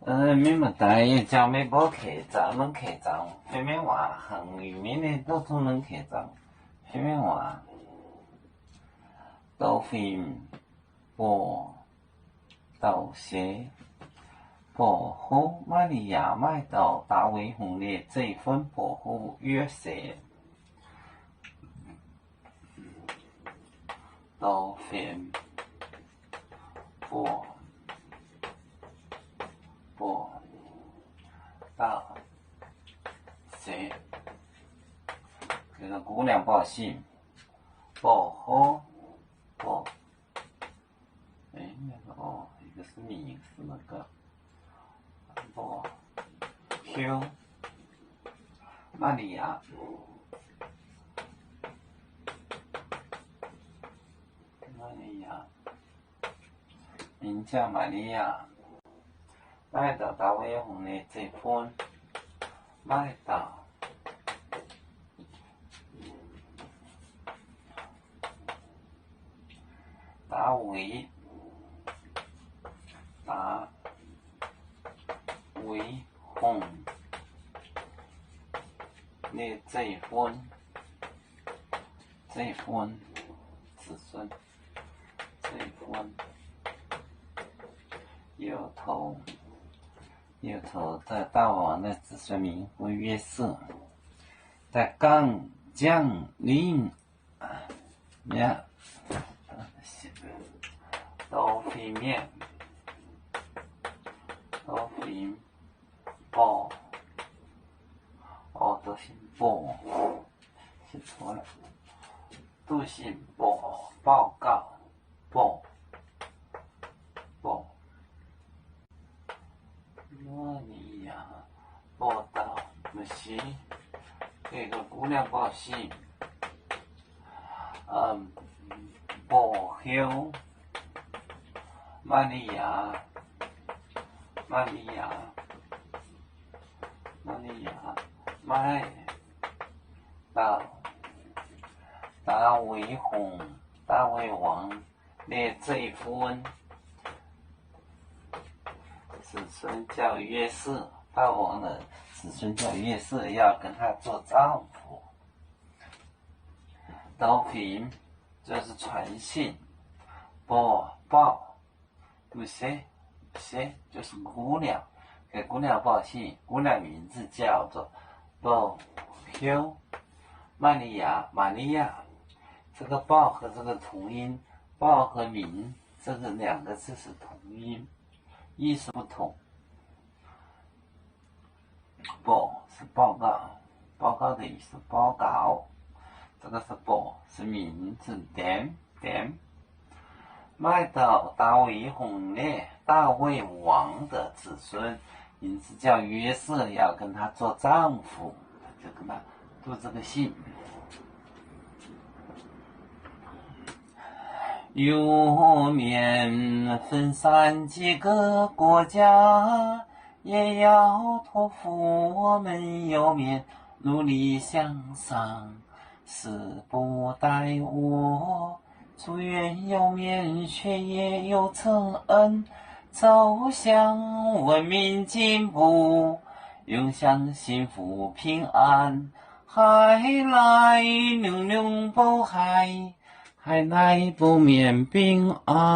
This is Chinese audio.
你们大爷家没包客栈，能客栈，后面话横里面的都都能客栈，后面话豆腐薄豆蟹薄荷玛利亚麦豆大卫红的这份薄荷约色豆腐薄豆蟹，这个姑娘报信薄荷薄。那个一个是名是那个薄 Q 玛利亚，名叫玛利亚，买到大卫红的这款，买到大卫红的这份子孙，这份有头在大王的子孙名为约瑟，在刚降临面豆腐面包都是包，写错了，都是报告包。玛利亚报道不是这个姑娘报信，报后玛利亚买到大卫王的这份子孙叫约瑟，大王的子孙叫约瑟，要跟他做丈夫。豆腐这是传信，报不是就是姑娘，给姑娘报信，姑娘名字叫做报 Q 玛利亚，这个报和这个同音，报和名这个两个字是同音，意思不同。报是报告的意思，报告。这个是报是名字点，买到大卫红的大卫王的子孙，名字叫约瑟，要跟他做丈夫，就跟他读这个信。有面分散几个国家，也要托付我们有面努力向上，死不待我，祝愿有面却也有承恩，走向文明进步，永享幸福平安，海来永永不海，海来不免平安。